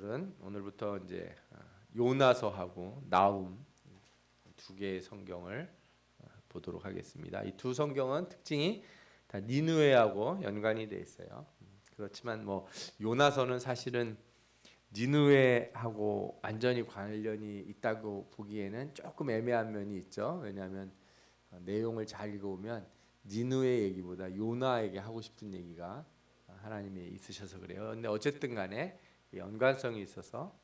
오늘부터 이제 요나서하고 나훔 두 개의 성경을 보도록 하겠습니다. 이 두 성경은 특징이 다 니느웨하고 연관이 돼 있어요. 그렇지만 뭐 요나서는 사실은 니느웨하고 완전히 관련이 있다고 보기에는 조금 애매한 면이 있죠. 왜냐하면 내용을 잘 읽어보면 니느웨 얘기보다 요나에게 하고 싶은 얘기가 하나님이 있으셔서 그래요. 근데 어쨌든 간에 연관성이 있어서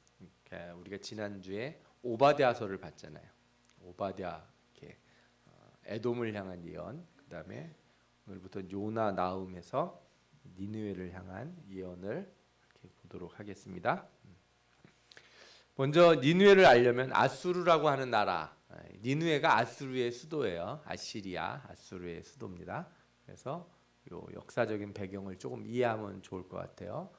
우리가 지난주에 오바댜서를 봤잖아요. 오바댜 이렇게 에돔을 향한 예언, 그다음에 오늘부터 요나 나훔에서 니느웨를 향한 예언을 이렇게 보도록 하겠습니다. 먼저 니느웨를 알려면 아수르라고 하는 나라, 니느웨가 아수르의 수도예요. 아시리아, 아수르의 수도입니다. 그래서 요 역사적인 배경을 조금 이해하면 좋을 것 같아요.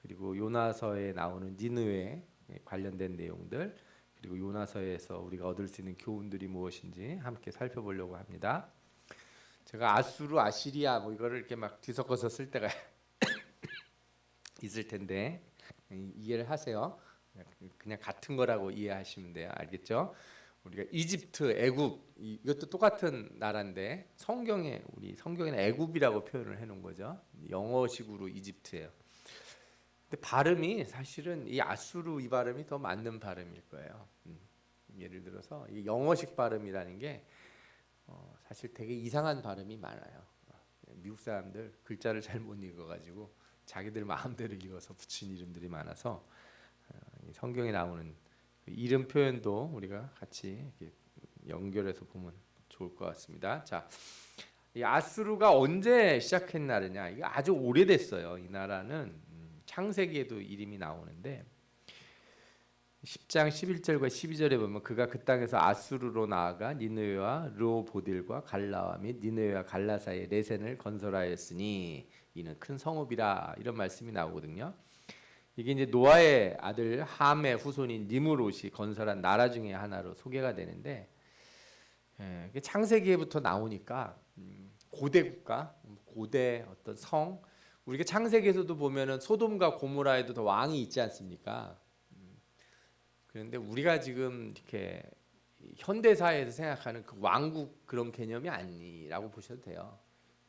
그리고 요나서에 나오는 니느웨 관련된 내용들, 그리고 요나서에서 우리가 얻을 수 있는 교훈들이 무엇인지 함께 살펴보려고 합니다. 제가 아수르, 아시리아 뭐 이거를 이렇게 막 뒤섞어서 쓸 때가 있을 텐데 이해를 하세요. 그냥 같은 거라고 이해하시면 돼요. 알겠죠? 우리가 이집트, 애굽 이것도 똑같은 나라인데 우리 성경에는 애굽이라고 표현을 해놓은 거죠. 영어식으로 이집트예요. 근데 발음이 사실은 이 아수르 이 발음이 더 맞는 발음일 거예요. 예를 들어서 이 영어식 발음이라는 게 사실 되게 이상한 발음이 많아요. 미국 사람들 글자를 잘 못 읽어가지고 자기들 마음대로 읽어서 붙인 이름들이 많아서 성경에 나오는 그 이름 표현도 우리가 같이 이렇게 연결해서 보면 좋을 것 같습니다. 자, 이 아수르가 언제 시작했나느냐? 이게 아주 오래됐어요. 이 나라는 창세기에도 이름이 나오는데 10장 11절과 12절에 보면 그가 그 땅에서 아수르로 나아가 니느웨와 르호보딜과 갈라와 및 니느웨와 갈라 사이에 레센을 건설하였으니 이는 큰 성읍이라 이런 말씀이 나오거든요. 이게 이제 노아의 아들 함의 후손인 니므롯이 건설한 나라 중에 하나로 소개가 되는데 창세기에부터 나오니까 고대 국가, 고대 어떤 성, 우리가 창세기에서도 보면은 소돔과 고모라에도 더 왕이 있지 않습니까? 그런데 우리가 지금 이렇게 현대 사회에서 생각하는 그 왕국 그런 개념이 아니라고 보셔도 돼요.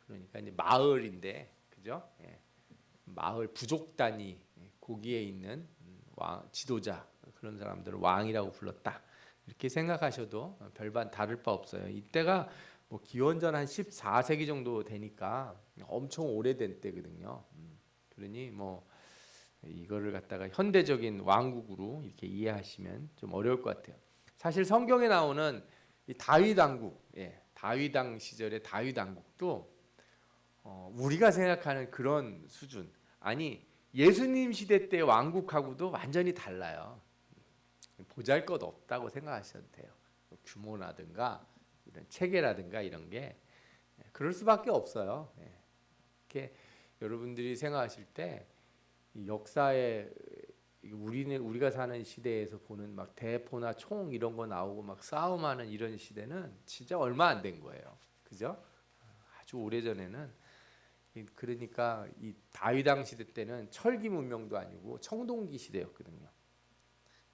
그러니까 이제 마을인데, 그죠? 마을 부족 단위 거기에 있는 왕, 지도자 그런 사람들을 왕이라고 불렀다. 이렇게 생각하셔도 별반 다를 바 없어요. 이때가 뭐 기원전 한 14세기 정도 되니까 엄청 오래된 때거든요. 그러니 뭐 이거를 갖다가 현대적인 왕국으로 이렇게 이해하시면 좀 어려울 것 같아요. 사실 성경에 나오는 이 다윗 왕국, 다윗 왕 시절의 다윗 왕국도 우리가 생각하는 그런 수준, 아니 예수님 시대 때 왕국하고도 완전히 달라요. 보잘것 없다고 생각하셔도 돼요. 규모라든가 이런 체계라든가 이런 게 그럴 수밖에 없어요. 이렇게 여러분들이 생각하실 때 이 역사에 우리가 사는 시대에서 보는 막 대포나 총 이런 거 나오고 막 싸움하는 이런 시대는 진짜 얼마 안 된 거예요. 그죠? 아주 오래전에는 그러니까 이 다윗 왕 시대 때는 철기 문명도 아니고 청동기 시대였거든요.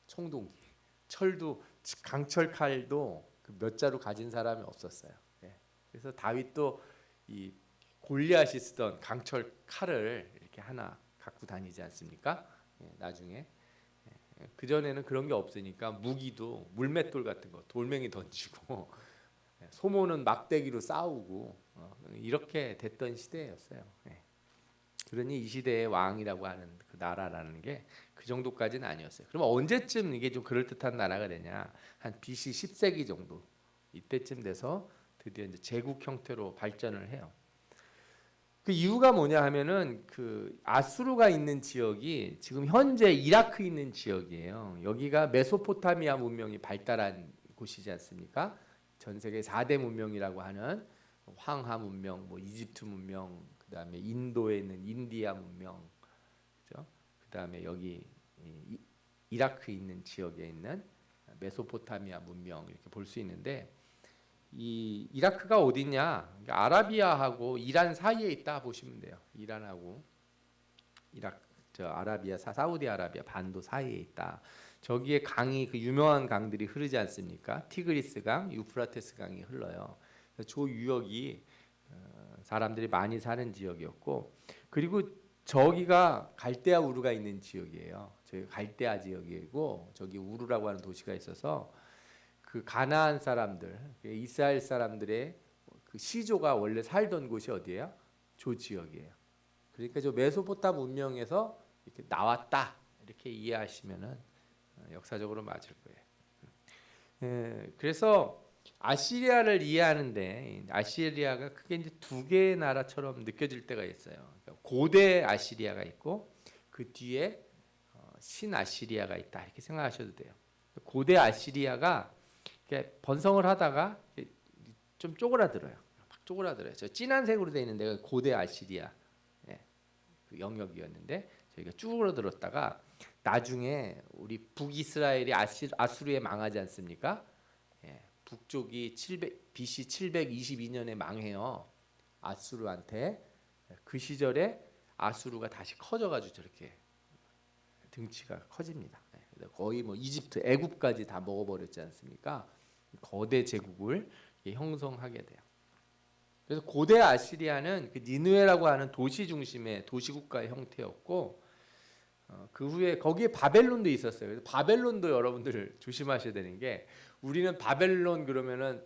청동기. 철도 강철 칼도 그 몇 자루 가진 사람이 없었어요. 그래서 다윗도 이 골리앗이 쓰던 강철 칼을 이렇게 하나 갖고 다니지 않습니까? 나중에 그 전에는 그런 게 없으니까 무기도 물맷돌 같은 거 돌멩이 던지고 소모는 막대기로 싸우고 이렇게 됐던 시대였어요. 그러니 이 시대의 왕이라고 하는 그 나라라는 게 그 정도까지는 아니었어요. 그러면 언제쯤 이게 좀 그럴듯한 나라가 되냐? 한 BC 10세기 정도 이때쯤 돼서 드디어 이제 제국 형태로 발전을 해요. 그 이유가 뭐냐 하면은 그 아수르가 있는 지역이 지금 현재 이라크 있는 지역이에요. 여기가 메소포타미아 문명이 발달한 곳이지 않습니까? 전 세계 4대 문명이라고 하는 황하 문명, 뭐 이집트 문명, 그다음에 인도에 있는 인디아 문명, 그죠? 그다음에 여기 이라크에 있는 지역에 있는 메소포타미아 문명 이렇게 볼 수 있는데 이 이라크가 어디냐? 아라비아하고 이란 사이에 있다 보시면 돼요. 이란하고 이라크 저 아라비아 사우디아라비아 반도 사이에 있다. 저기에 강이 그 유명한 강들이 흐르지 않습니까? 티그리스 강, 유프라테스 강이 흘러요. 저 유역이 사람들이 많이 사는 지역이었고, 그리고 저기가 갈대아 우르가 있는 지역이에요. 저기 갈대아 지역이고 저기 우르라고 하는 도시가 있어서 그 가나안 사람들, 이스라엘 사람들의 그 시조가 원래 살던 곳이 어디예요? 저 지역이에요. 그러니까 저 메소포타미 문명에서 이렇게 나왔다 이렇게 이해하시면은 역사적으로 맞을 거예요. 그래서 아시리아를 이해하는데 아시리아가 크게 이제 두 개의 나라처럼 느껴질 때가 있어요. 그러니까 고대 아시리아가 있고 그 뒤에 신아시리아가 있다 이렇게 생각하셔도 돼요. 고대 아시리아가 이렇게 번성을 하다가 좀 쪼그라들어요. 막 쪼그라들어요. 저 진한 색으로 되어 있는 데가 고대 아시리아 그 영역이었는데 저희가 쪼그라들었다가 나중에 우리 북이스라엘이 아수르에 망하지 않습니까? 북쪽이 BC 722년에 망해요. 아수르한테. 그 시절에 아수르가 다시 커져가지고 저렇게 등치가 커집니다. 거의 뭐 이집트, 애굽까지 다 먹어버렸지 않습니까? 거대 제국을 형성하게 돼요. 그래서 고대 아시리아는 그 니느웨라고 하는 도시 중심의 도시국가의 형태였고 그 후에 거기에 바벨론도 있었어요. 그래서 바벨론도 여러분들 조심하셔야 되는 게 우리는 바벨론 그러면은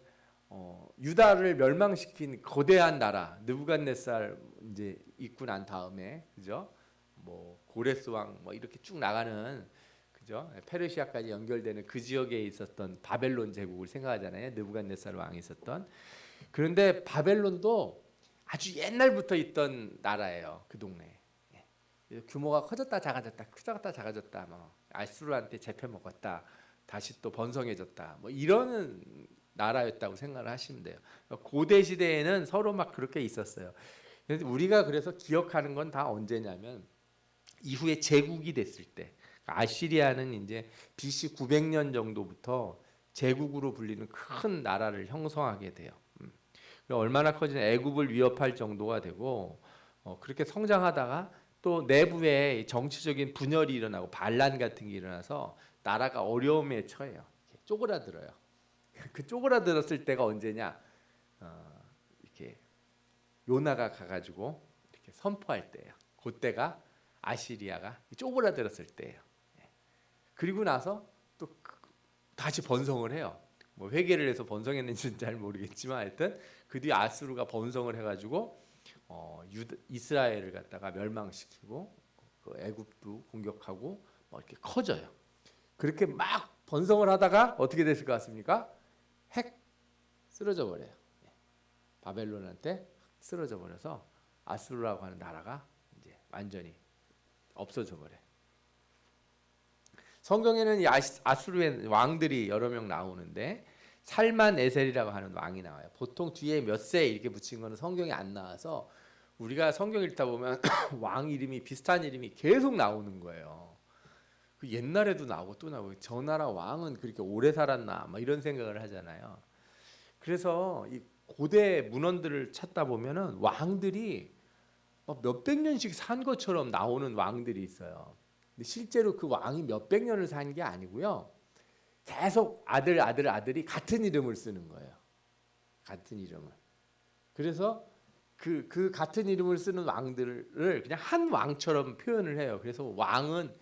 유다를 멸망시킨 거대한 나라 느부갓네살 이제 있고 난 다음에 그죠? 뭐 고레스 왕 뭐 이렇게 쭉 나가는 그죠? 페르시아까지 연결되는 그 지역에 있었던 바벨론 제국을 생각하잖아요. 느부갓네살 왕이 있었던. 그런데 바벨론도 아주 옛날부터 있던 나라예요. 그 동네에. 규모가 커졌다 작아졌다 크졌다 작아졌다 뭐 아수르한테 잡혀 먹었다 다시 또 번성해졌다 뭐 이러는 나라였다고 생각을 하시면 돼요. 고대 시대에는 서로 막 그렇게 있었어요. 그래서 우리가 그래서 기억하는 건 다 언제냐면 이후에 제국이 됐을 때 아시리아는 이제 BC 900년 정도부터 제국으로 불리는 큰 나라를 형성하게 돼요. 얼마나 커지냐 애굽을 위협할 정도가 되고 그렇게 성장하다가 또 내부에 정치적인 분열이 일어나고 반란 같은 게 일어나서 나라가 어려움에 처해요. 쪼그라들어요. 그 쪼그라들었을 때가 언제냐? 이렇게 요나가 가가지고 이렇게 선포할 때예요. 그때가 아시리아가 쪼그라들었을 때예요. 그리고 나서 또 다시 번성을 해요. 뭐 회개를 해서 번성했는지는 잘 모르겠지만 하여튼 그 뒤에 아수르가 번성을 해가지고 이스라엘을 갖다가 멸망시키고 그 애굽도 공격하고 뭐 이렇게 커져요. 그렇게 막 번성을 하다가 어떻게 됐을 것 같습니까? 핵 쓰러져 버려요. 바벨론한테 쓰러져 버려서 아수르라고 하는 나라가 이제 완전히 없어져 버려요. 성경에는 이 아수르의 왕들이 여러 명 나오는데 살만에셀이라고 하는 왕이 나와요. 보통 뒤에 몇 세 이렇게 붙인 거는 성경에 안 나와서 우리가 성경 읽다 보면 왕 이름이 비슷한 이름이 계속 나오는 거예요. 그 옛날에도 나오고 또 나오고 저 나라 왕은 그렇게 오래 살았나 막 이런 생각을 하잖아요. 그래서 이 고대 문헌들을 찾다 보면은 왕들이 몇백 년씩 산 것처럼 나오는 왕들이 있어요. 근데 실제로 그 왕이 몇백 년을 산 게 아니고요. 계속 아들이 같은 이름을 쓰는 거예요. 같은 이름을. 그래서 그 같은 이름을 쓰는 왕들을 그냥 한 왕처럼 표현을 해요. 그래서 왕은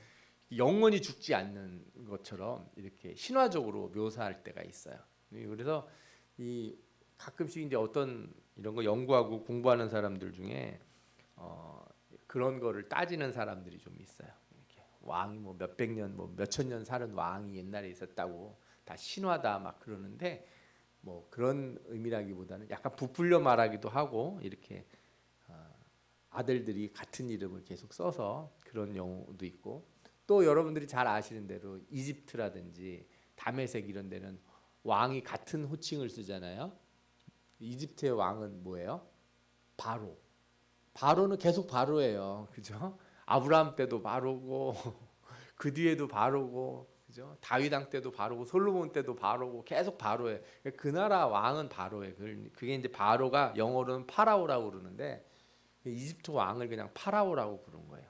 영원히 죽지 않는 것처럼 이렇게 신화적으로 묘사할 때가 있어요. 그래서 이 가끔씩 이제 어떤 이런 거 연구하고 공부하는 사람들 중에 그런 거를 따지는 사람들이 좀 있어요. 이렇게 왕이 뭐 몇백 년, 뭐 몇천 년 사는 왕이 옛날에 있었다고 다 신화다 막 그러는데 뭐 그런 의미라기보다는 약간 부풀려 말하기도 하고 이렇게 아들들이 같은 이름을 계속 써서 그런 경우도 있고 또 여러분들이 잘 아시는 대로 이집트라든지 다메섹 이런 데는 왕이 같은 호칭을 쓰잖아요. 이집트의 왕은 뭐예요? 바로. 바로는 계속 바로예요. 그죠? 아브라함 때도 바로고 그 뒤에도 바로고 그죠? 다윗 왕 때도 바로고 솔로몬 때도 바로고 계속 바로예요. 그 나라 왕은 바로예요. 그게 이제 바로가 영어로는 파라오라고 그러는데 이집트 왕을 그냥 파라오라고 부른 거예요.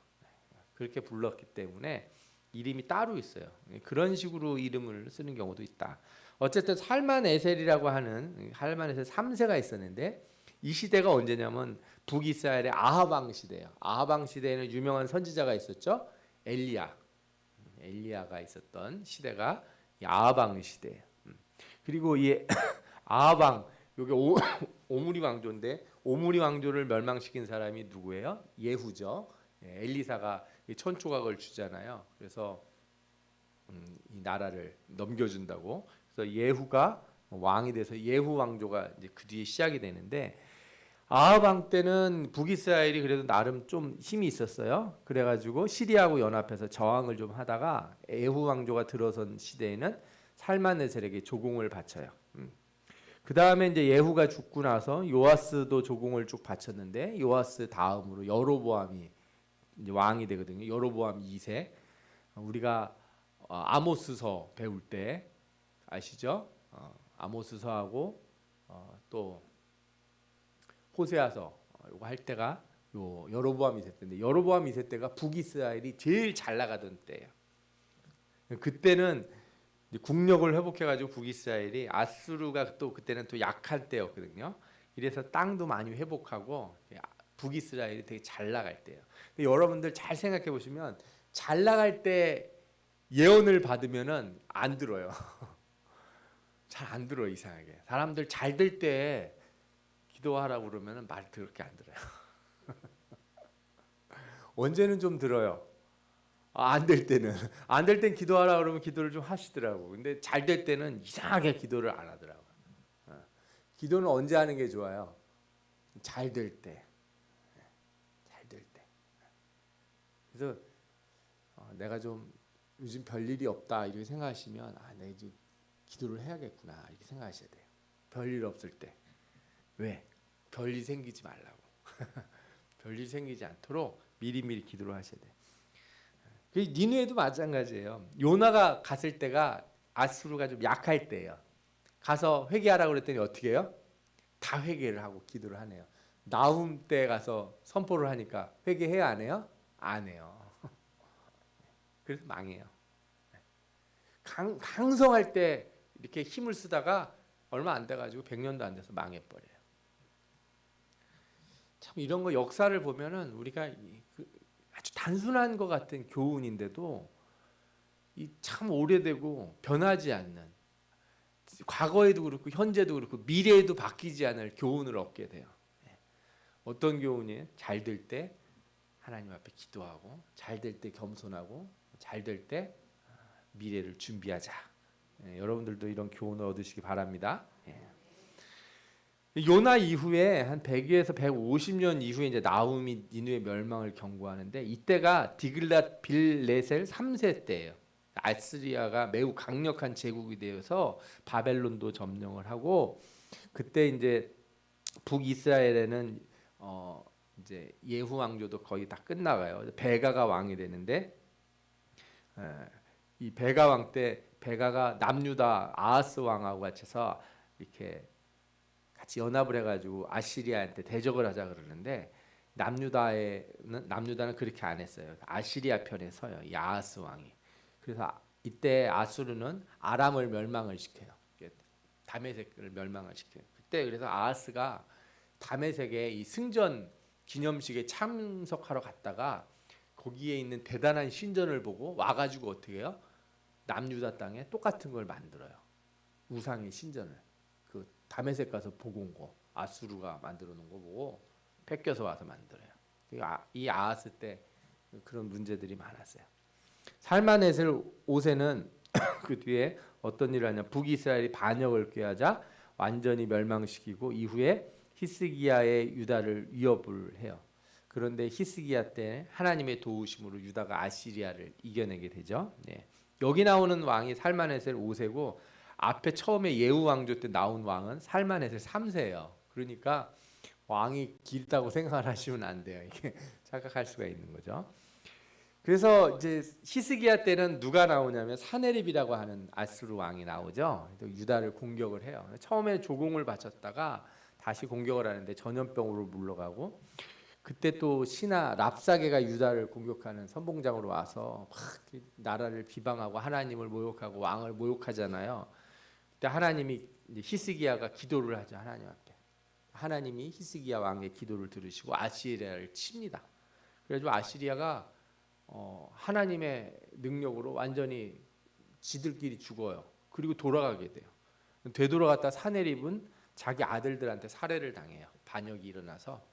그렇게 불렀기 때문에 이름이 따로 있어요. 그런 식으로 이름을 쓰는 경우도 있다. 어쨌든 살만에셀이라고 하는 살만에셀 3세가 있었는데 이 시대가 언제냐면 북이스라엘의 아하방 시대예요. 아하방 시대에는 유명한 선지자가 있었죠. 엘리야가 있었던 시대가 이 아하방 시대예요. 그리고 이 아하방 요게 오므리 왕조인데 오므리 왕조를 멸망시킨 사람이 누구예요? 예후죠. 엘리사가 천초각을 주잖아요. 그래서 이 나라를 넘겨준다고. 그래서 예후가 왕이 돼서 예후 왕조가 이제 그 뒤에 시작이 되는데 아합 왕 때는 북이스라엘이 그래도 나름 좀 힘이 있었어요. 그래가지고 시리아하고 연합해서 저항을 좀 하다가 예후 왕조가 들어선 시대에는 살만에셀에게 조공을 바쳐요. 그 다음에 이제 예후가 죽고 나서 요아스도 조공을 쭉 바쳤는데 요아스 다음으로 여로보암이 이제 왕이 되거든요. 여로보암 2세. 우리가 아모스서 배울 때 아시죠? 아모스서하고 또 호세아서 이거 할 때가 요 여로보암 2세 때인데 여로보암 2세 때가 북이스라엘이 제일 잘 나가던 때예요. 그때는 이제 국력을 회복해가지고 북이스라엘이 아수르가 또 그때는 또 약할 때였거든요. 이래서 땅도 많이 회복하고 북이스라엘이 되게 잘 나갈 때예요. 근데 여러분들 잘 생각해 보시면 잘 나갈 때 예언을 받으면은 안 들어요. 잘 안 들어 이상하게. 사람들 잘 될 때 기도하라고 그러면은 말 그렇게 안 들어요. 언제는 좀 들어요. 안 될 때는 안 될 땐 기도하라 그러면 기도를 좀 하시더라고. 근데 잘 될 때는 이상하게 기도를 안 하더라고. 기도는 언제 하는 게 좋아요? 잘 될 때. 잘 될 때. 그래서 내가 좀 요즘 별일이 없다 이렇게 생각하시면 내가 이제 기도를 해야겠구나 이렇게 생각하셔야 돼요. 별일 없을 때. 왜? 별일 생기지 말라고. 별일 생기지 않도록 미리미리 기도를 하셔야 돼요. 니누에도 마찬가지예요. 요나가 갔을 때가 아수르가 좀 약할 때예요. 가서 회개하라고 그랬더니 어떻게 해요? 다 회개를 하고 기도를 하네요. 나훔 때 가서 선포를 하니까 회개해야 안 해요? 안 해요. 그래서 망해요. 강성할 때 이렇게 힘을 쓰다가 얼마 안 돼가지고 100년도 안 돼서 망해버려요. 참 이런 거 역사를 보면은 우리가 아주 단순한 것 같은 교훈인데도 참 오래되고 변하지 않는 과거에도 그렇고 현재도 그렇고 미래에도 바뀌지 않을 교훈을 얻게 돼요. 어떤 교훈이에요? 잘 될 때 하나님 앞에 기도하고 잘 될 때 겸손하고 잘 될 때 미래를 준비하자. 여러분들도 이런 교훈을 얻으시기 바랍니다. 요나 이후에 한 100에서 150년 이후에 이제 나훔이 니느웨 멸망을 경고하는데 이때가 디글랏 빌레셀 3세 때예요. 아스리아가 매우 강력한 제국이 되어서 바벨론도 점령을 하고 그때 이제 북이스라엘에는 이제 예후 왕조도 거의 다 끝나가요. 베가가 왕이 되는데 이 베가 왕 때 베가가 남유다 아하스 왕하고 같이서 이렇게 같이 연합을 해가지고 아시리아한테 대적을 하자 그러는데 남유다는 그렇게 안 했어요. 아시리아 편에 서요. 이 아하스 왕이. 그래서 이때 아수르는 아람을 멸망을 시켜요. 다메섹을 멸망을 시켜요. 그때 그래서 아하스가 다메섹에 이 승전 기념식에 참석하러 갔다가 거기에 있는 대단한 신전을 보고 와가지고 어떻게 해요? 남유다 땅에 똑같은 걸 만들어요. 우상의 신전을. 그 다메섹 가서 보고 온 거 아수르가 만들어 놓은 거 보고 뺏겨서 와서 만들어요. 이 아하스 때 그런 문제들이 많았어요. 살만에셀 5세는 그 뒤에 어떤 일을 하냐? 북이스라엘이 반역을 꾀하자 완전히 멸망시키고 이후에 히스기야의 유다를 위협을 해요. 그런데 히스기야 때 하나님의 도우심으로 유다가 아시리아를 이겨내게 되죠. 여기 나오는 왕이 살만에셀 5세고 앞에 처음에 예후 왕조 때 나온 왕은 살만에셀 3세예요. 그러니까 왕이 길다고 생각을 하시면 안 돼요. 이게 착각할 수가 있는 거죠. 그래서 이제 히스기야 때는 누가 나오냐면 사네립이라고 하는 아수르 왕이 나오죠. 유다를 공격을 해요. 처음에 조공을 바쳤다가 다시 공격을 하는데 전염병으로 물러가고 그때 또 신하 랍사게가 유다를 공격하는 선봉장으로 와서 막 나라를 비방하고 하나님을 모욕하고 왕을 모욕하잖아요. 그때 하나님이 히스기야가 기도를 하죠. 하나님 앞에. 하나님이 히스기야 왕의 기도를 들으시고 아시리아를 칩니다. 그래가지고 아시리아가 하나님의 능력으로 완전히 지들끼리 죽어요. 그리고 돌아가게 돼요. 되돌아갔다 사내립은 자기 아들들한테 살해를 당해요. 반역이 일어나서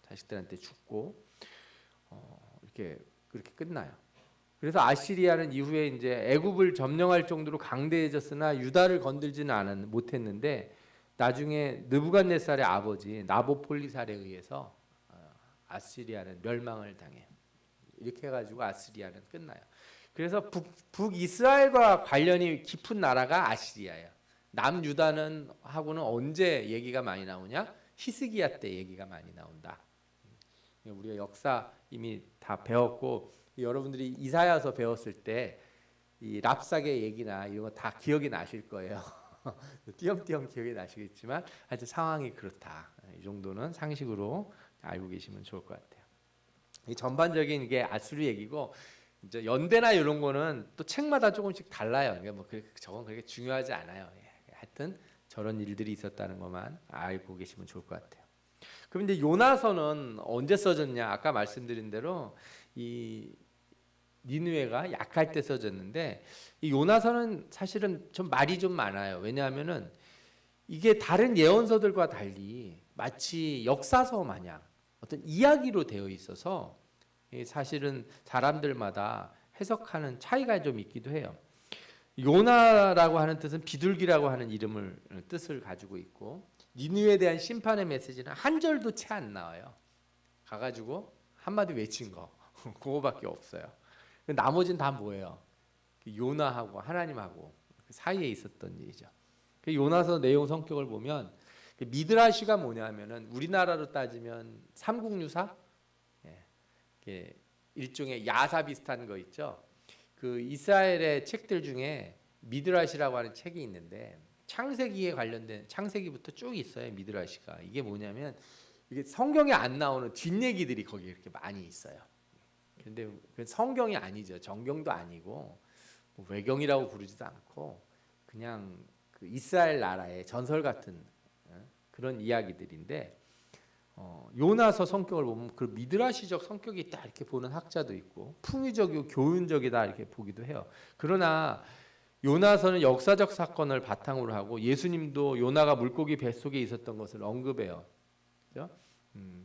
자식들한테 죽고 이렇게 그렇게 끝나요. 그래서 아시리아는 이후에 이제 애굽을 점령할 정도로 강대해졌으나 유다를 건들지는 못했는데 나중에 느부갓네살의 아버지 나보폴리살에 의해서 아시리아는 멸망을 당해요. 이렇게 해가지고 아시리아는 끝나요. 그래서 북이스라엘과 관련이 깊은 나라가 아시리아예요. 남유다는 하고는 언제 얘기가 많이 나오냐? 히스기야 때 얘기가 많이 나온다. 우리가 역사 이미 다 배웠고 여러분들이 이사야서 배웠을 때 이 랍사게 얘기나 이런 거 다 기억이 나실 거예요. 띄엄띄엄 기억이 나시겠지만 하여튼 상황이 그렇다. 이 정도는 상식으로 알고 계시면 좋을 것 같아요. 이 전반적인 이게 아수르 얘기고 이제 연대나 이런 거는 또 책마다 조금씩 달라요. 그러니까 뭐 저건 그렇게 중요하지 않아요. 하여튼 저런 일들이 있었다는 것만 알고 계시면 좋을 것 같아요. 그럼 이제 요나서는 언제 써졌냐? 아까 말씀드린 대로 이 니느웨가 약할 때 써졌는데 이 요나서는 사실은 좀 말이 좀 많아요. 왜냐하면은 이게 다른 예언서들과 달리 마치 역사서 마냥 어떤 이야기로 되어 있어서 사실은 사람들마다 해석하는 차이가 좀 있기도 해요. 요나라고 하는 뜻은 비둘기라고 하는 뜻을 가지고 있고 니느웨에 대한 심판의 메시지는 한 절도 채 안 나와요. 가가지고 한마디 외친 거 그거밖에 없어요. 나머지는 다 뭐예요? 요나하고 하나님하고 사이에 있었던 일이죠. 요나서 내용 성격을 보면 미드라시가 뭐냐면은 우리나라로 따지면 삼국유사, 일종의 야사 비슷한 거 있죠. 그 이스라엘의 책들 중에 미드라시라고 하는 책이 있는데 창세기에 관련된 창세기부터 쭉 있어요. 미드라시가 이게 뭐냐면 이게 성경에 안 나오는 뒷얘기들이 거기 이렇게 많이 있어요. 근데 성경이 아니죠. 정경도 아니고 뭐 외경이라고 부르지도 않고 그냥 그 이스라엘 나라의 전설 같은 그런 이야기들인데 요나서 성격을 보면 그 미드라시적 성격이 있다 이렇게 보는 학자도 있고 풍의적이고 교훈적이다 이렇게 보기도 해요. 그러나 요나서는 역사적 사건을 바탕으로 하고 예수님도 요나가 물고기 뱃속에 있었던 것을 언급해요. 그렇죠?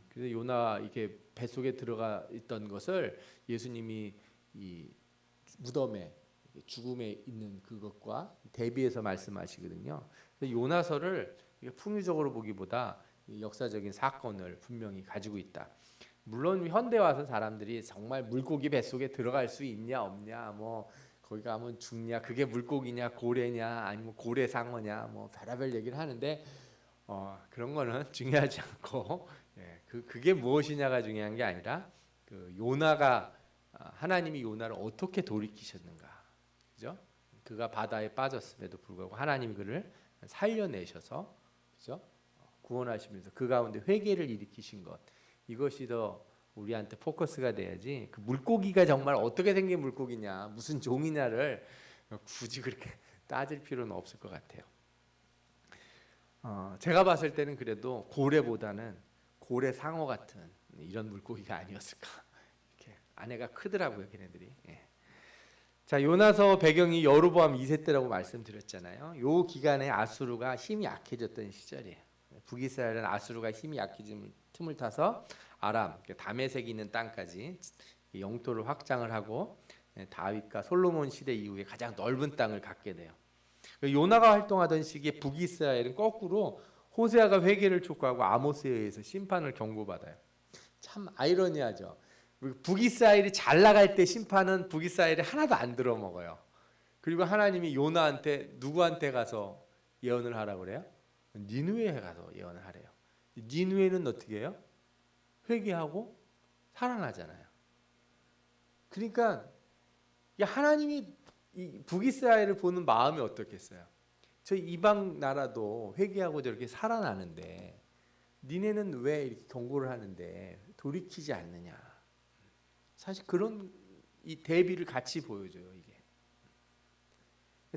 그래서 요나 이렇게 뱃속에 들어가 있던 것을 예수님이 이 무덤에 죽음에 있는 그것과 대비해서 말씀하시거든요. 그래서 요나서를 풍유적으로 보기보다 역사적인 사건을 분명히 가지고 있다. 물론 현대 와서 사람들이 정말 물고기 뱃속에 들어갈 수 있냐 없냐 뭐 거기 가면 죽냐 그게 물고기냐 고래냐 아니면 고래 상어냐 뭐 별의별 얘기를 하는데 그런 거는 중요하지 않고 그게 무엇이냐가 중요한 게 아니라 그 요나가 하나님이 요나를 어떻게 돌이키셨는가, 그죠? 그가 바다에 빠졌음에도 불구하고 하나님이 그를 살려내셔서, 그죠? 구원하시면서 그 가운데 회개를 일으키신 것, 이것이 더 우리한테 포커스가 돼야지. 그 물고기가 정말 어떻게 생긴 물고기냐, 무슨 종이냐를 굳이 그렇게 따질 필요는 없을 것 같아요. 제가 봤을 때는 그래도 고래보다는 고래 상어 같은 이런 물고기가 아니었을까. 이렇게 아내가 크더라고요, 걔네들이. 예. 자, 요나서 배경이 여로보암 2세 때라고 말씀드렸잖아요. 요 기간에 아수르가 힘이 약해졌던 시절이에요. 북이스라엘은 아수르가 힘이 약해진 틈을 타서 아람, 다메섹이 있는 땅까지 영토를 확장을 하고 다윗과 솔로몬 시대 이후에 가장 넓은 땅을 갖게 돼요. 요나가 활동하던 시기에 북이스라엘은 거꾸로 호세아가 회개를 촉구하고 아모스에 의해서 심판을 경고받아요. 참 아이러니하죠. 북이스라엘이 잘 나갈 때 심판은 북이스라엘이 하나도 안 들어먹어요. 그리고 하나님이 요나한테 누구한테 가서 예언을 하라고 그래요? 니느웨에 가서 예언을 하래요. 니느웨는 어떻게 해요? 회개하고 살아나잖아요. 그러니까 하나님이 이 북이스라엘을 보는 마음이 어떻겠어요? 저 이방 나라도 회개하고 저렇게 살아나는데 니네는 왜 이렇게 경고를 하는데 돌이키지 않느냐. 사실 그런 이 대비를 같이 보여줘요. 이게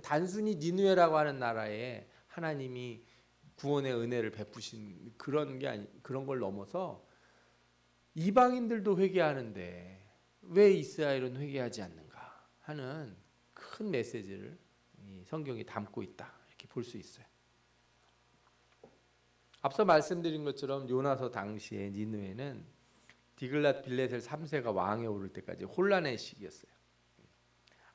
단순히 니느웨라고 하는 나라에 하나님이 구원의 은혜를 베푸신 그런 게 아니, 그런 걸 넘어서 이방인들도 회개하는데 왜 이스라엘은 회개하지 않는가 하는 큰 메시지를 이 성경이 담고 있다, 이렇게 볼 수 있어요. 앞서 말씀드린 것처럼 요나서 당시에 니느웨는 디글랏 빌레셀 3세가 왕에 오를 때까지 혼란의 시기였어요.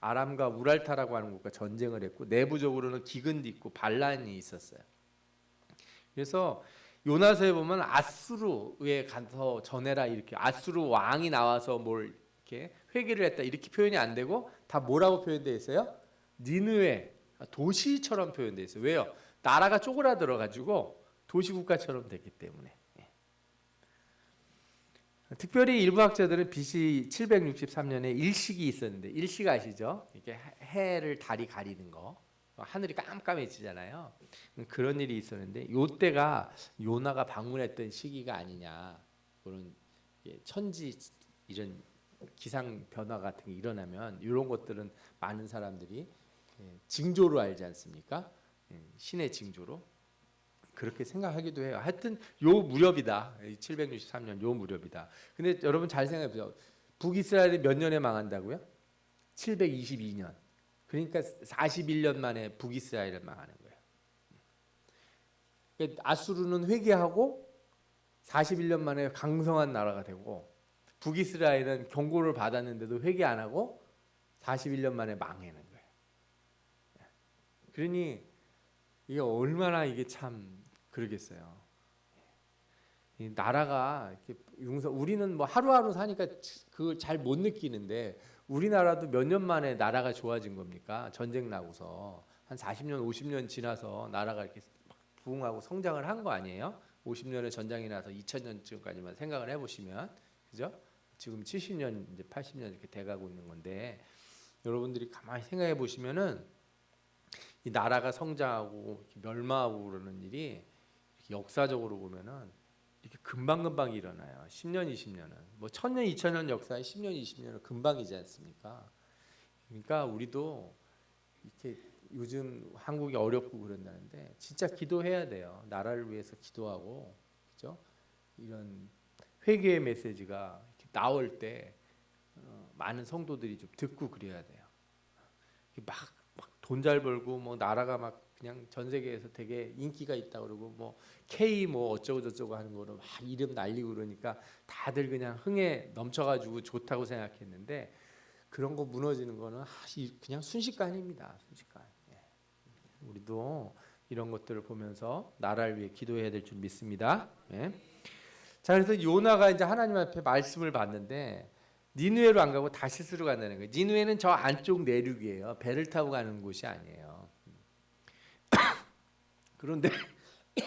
아람과 우랄타라고 하는 곳과 전쟁을 했고 내부적으로는 기근도 있고 반란이 있었어요. 그래서 요나서에 보면 아수르에 가서 전해라, 이렇게 아수르 왕이 나와서 뭘 이렇게 회개를 했다, 이렇게 표현이 안 되고 다 뭐라고 표현되어 있어요? 니느웨 도시처럼 표현되어 있어요. 왜요? 나라가 쪼그라들어 가지고 도시국가처럼 됐기 때문에. 특별히 일부 학자들은 BC 763년에 일식이 있었는데, 일식 아시죠? 이게 해를 달이 가리는 거, 하늘이 깜깜해지잖아요. 그런 일이 있었는데 요때가 요나가 방문했던 시기가 아니냐. 그런 천지 이런 기상 변화 같은 게 일어나면 이런 것들은 많은 사람들이 징조로 알지 않습니까? 신의 징조로 그렇게 생각하기도 해요. 하여튼 요 무렵이다. 763년 요 무렵이다. 근데 여러분 잘 생각해 보세요. 북이스라엘이 몇 년에 망한다고요? 722년. 그러니까 41년 만에 북이스라엘을 망하는 거예요. 그러니까 아수르는 회개하고 41년 만에 강성한 나라가 되고, 북이스라엘은 경고를 받았는데도 회개 안 하고 41년 만에 망하는 거예요. 그러니 이게 얼마나 이게 참 그러겠어요. 이 나라가 이렇게 우리는 뭐 하루하루 사니까 그걸 잘 못 느끼는데, 우리나라도 몇 년 만에 나라가 좋아진 겁니까? 전쟁 나고서 한 40년, 50년 지나서 나라가 이렇게 부흥하고 성장을 한 거 아니에요? 50년의 전쟁이 나서 2000년쯤까지만 생각을 해보시면, 그죠? 지금 70년, 이제 80년 이렇게 돼가고 있는 건데, 여러분들이 가만히 생각해 보시면은 이 나라가 성장하고 멸망하고 그러는 일이 역사적으로 보면은 이렇게 금방금방 일어나요. 10년, 20년은 뭐 1000년, 2000년 역사에 10년, 20년은 금방이지 않습니까? 그러니까 우리도 이렇게 요즘 한국이 어렵고 그런다는데 진짜 기도해야 돼요. 나라를 위해서 기도하고, 그죠? 이런 회개의 메시지가 이렇게 나올 때 많은 성도들이 좀 듣고 그래야 돼요. 막 돈 잘 벌고 뭐 나라가 막 그냥 전 세계에서 되게 인기가 있다 그러고 뭐 K 뭐 어쩌고 저쩌고 하는 거로 막 이름 날리고 그러니까 다들 그냥 흥에 넘쳐가지고 좋다고 생각했는데, 그런 거 무너지는 거는 그냥 순식간입니다. 순식간. 우리도 이런 것들을 보면서 나라를 위해 기도해야 될 줄 믿습니다. 자, 그래서 요나가 이제 하나님 앞에 말씀을 받는데 니느웨로 안 가고 다시스로 간다는 거예요. 니느웨는 저 안쪽 내륙이에요. 배를 타고 가는 곳이 아니에요. 그런데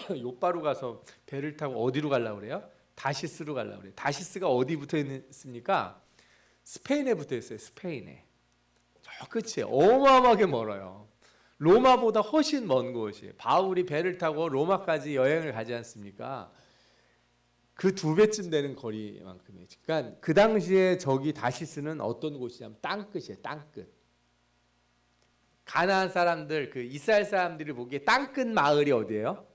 요바로 가서 배를 타고 어디로 가려고 그래요? 다시스로 가려고 그래요. 다시스가 어디 붙어 있습니까? 스페인에 붙어 있어요. 스페인에. 저 끝이에요. 어마어마하게 멀어요. 로마보다 훨씬 먼 곳이에요. 바울이 배를 타고 로마까지 여행을 가지 않습니까? 그 2배쯤 되는 거리만큼이에요. 그러니까 그 당시에 저기 다시스는 어떤 곳이냐면 땅끝이에요. 땅끝. 가나안 사람들, 그 이스라엘 사람들이 보기에 땅끝 마을이 어디예요?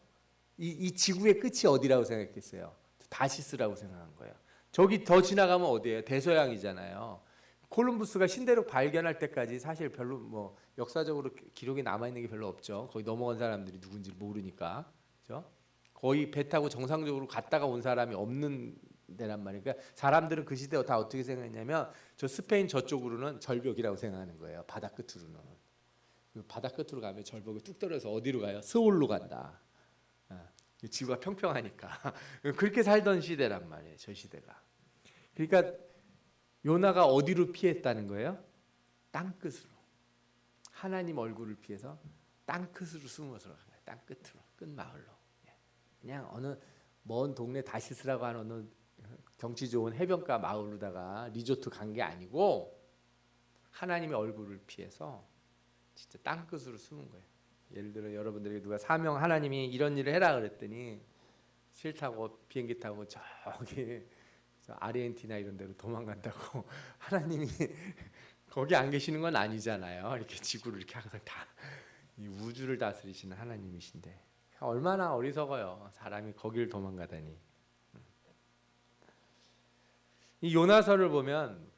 이 지구의 끝이 어디라고 생각했어요? 다시스라고 생각한 거예요. 저기 더 지나가면 어디예요? 대서양이잖아요. 콜럼부스가 신대륙 발견할 때까지 사실 별로 뭐 역사적으로 기록이 남아 있는 게 별로 없죠. 거기 넘어간 사람들이 누군지 모르니까, 그렇죠? 거의 배 타고 정상적으로 갔다가 온 사람이 없는 데란 말이에요. 그러니까 사람들은 그 시대 다 어떻게 생각했냐면 저 스페인 저쪽으로는 절벽이라고 생각하는 거예요. 바다 끝으로는. 바다 끝으로 가면 절벽이 뚝 떨어져서 어디로 가요? 서울로 간다. 지구가 평평하니까. 그렇게 살던 시대란 말이에요. 저 시대가. 그러니까 요나가 어디로 피했다는 거예요? 땅끝으로. 하나님 얼굴을 피해서 땅끝으로 숨어서 간 거예요. 땅끝으로. 끝마을로. 그냥 어느 먼 동네 다시스라고 하는 어느 경치 좋은 해변가 마을로다가 리조트 간 게 아니고 하나님의 얼굴을 피해서 진짜 땅끝으로 숨은 거예요. 예를 들어 여러분들에게 누가 사명, 하나님이 이런 일을 해라 그랬더니 싫다고 비행기 타고 저기 저 아르헨티나 이런 데로 도망간다고 하나님이 거기 안 계시는 건 아니잖아요. 이렇게 지구를 이렇게 항상 다 이 우주를 다스리시는 하나님이신데 얼마나 어리석어요. 사람이 거길 도망가다니. 이 요나서를 보면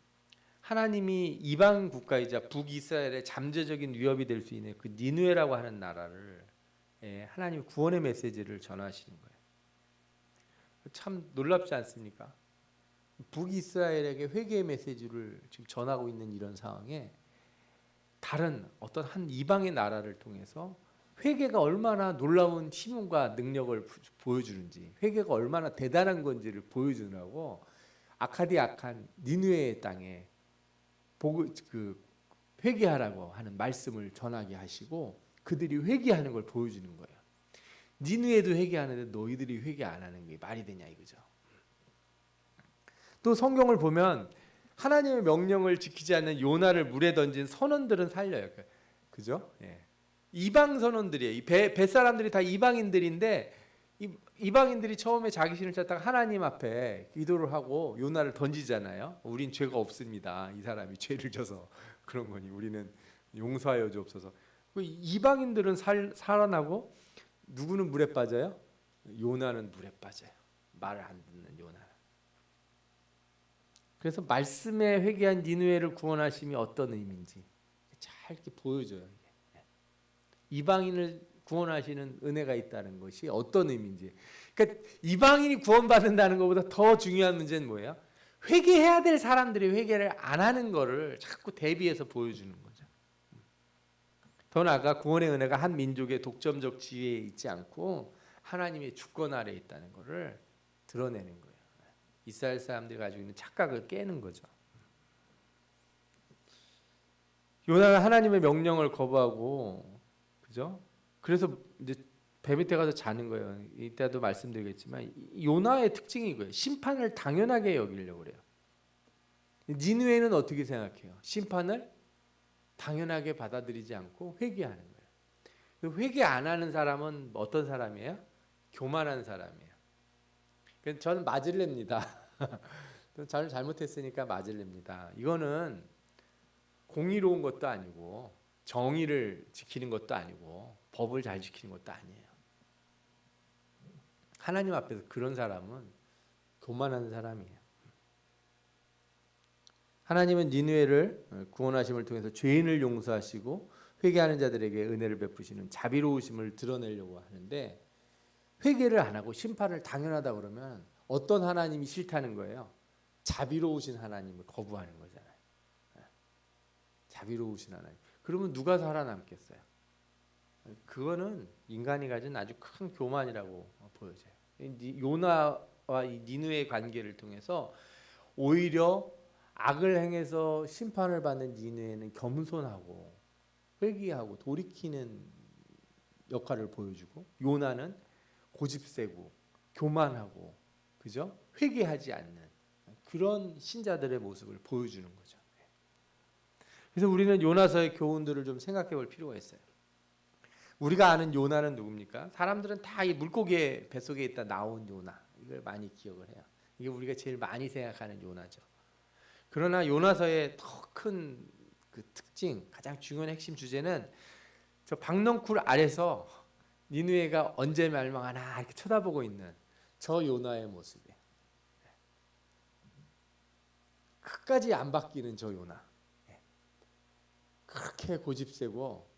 하나님이 이방 국가이자 북이스라엘의 잠재적인 위협이 될 수 있는 그 니느웨라고 하는 나라를 하나님 구원의 메시지를 전하시는 거예요. 참 놀랍지 않습니까? 북이스라엘에게 회개의 메시지를 지금 전하고 있는 이런 상황에 다른 어떤 한 이방의 나라를 통해서 회개가 얼마나 놀라운 힘과 능력을 보여주는지, 회개가 얼마나 대단한 건지를 보여주느라고 아카디아칸 니느웨의 땅에 회개하라고 하는 말씀을 전하게 하시고 그들이 회개하는 걸 보여주는 거예요. 니느웨도 회개하는데 너희들이 회개 안 하는 게 말이 되냐 이거죠. 또 성경을 보면 하나님의 명령을 지키지 않는 요나를 물에 던진 선원들은 살려요. 그죠? 예. 이방 선원들이에요. 이 벳사람들이 다 이방인들인데 이방인들이 처음에 자기 신을 찾다가 하나님 앞에 기도를 하고 요나를 던지잖아요. 우린 죄가 없습니다. 이 사람이 죄를 져서 그런 거니 우리는 용서하여 주옵소서. 이방인들은 살아나고 누구는 물에 빠져요? 요나는 물에 빠져요. 말을 안 듣는 요나. 그래서 말씀에 회개한 니느웨를 구원하심이 어떤 의미인지 잘 이렇게 보여줘요. 이방인을 구원하시는 은혜가 있다는 것이 어떤 의미인지. 그러니까 이방인이 구원받는다는 것보다 더 중요한 문제는 뭐예요? 회개해야 될 사람들이 회개를 안 하는 거를 자꾸 대비해서 보여주는 거죠. 더 나아가 구원의 은혜가 한 민족의 독점적 지위에 있지 않고 하나님의 주권 아래에 있다는 것을 드러내는 거예요. 이스라엘 사람들이 가지고 있는 착각을 깨는 거죠. 요나가 하나님의 명령을 거부하고, 그죠? 그래서 이제 배 밑에 가서 자는 거예요. 이때도 말씀드리겠지만 요나의 특징이 이거예요. 심판을 당연하게 여기려고 그래요. 니느웨는 어떻게 생각해요? 심판을 당연하게 받아들이지 않고 회개하는 거예요. 회개 안 하는 사람은 어떤 사람이에요? 교만한 사람이에요. 저는 맞을랍니다. 저는 잘못했으니까 맞을랍니다. 이거는 공의로운 것도 아니고 정의를 지키는 것도 아니고 법을 잘 지키는 것도 아니에요. 하나님 앞에서 그런 사람은 교만한 사람이에요. 하나님은 니느웨를 구원하심을 통해서 죄인을 용서하시고 회개하는 자들에게 은혜를 베푸시는 자비로우심을 드러내려고 하는데 회개를 안 하고 심판을 당연하다 그러면 어떤 하나님이 싫다는 거예요? 자비로우신 하나님을 거부하는 거잖아요. 자비로우신 하나님. 그러면 누가 살아남겠어요? 그거는 인간이 가진 아주 큰 교만이라고 보여져요. 요나와 이 니느웨의 관계를 통해서 오히려 악을 행해서 심판을 받는 니느웨는 겸손하고 회개하고 돌이키는 역할을 보여주고 요나는 고집세고 교만하고 그죠? 회개하지 않는 그런 신자들의 모습을 보여주는 거죠. 그래서 우리는 요나서의 교훈들을 좀 생각해 볼 필요가 있어요. 우리가 아는 요나는 누굽니까? 사람들은 다 이 물고기의 뱃속에 있다 나온 요나 이걸 많이 기억을 해요. 이게 우리가 제일 많이 생각하는 요나죠. 그러나 요나서의 더 큰 그 특징, 가장 중요한 핵심 주제는 저 박넝쿨 아래서 니느웨가 언제 멸망하나 이렇게 쳐다보고 있는 저 요나의 모습이에요. 끝까지 안 바뀌는 저 요나. 그렇게 고집세고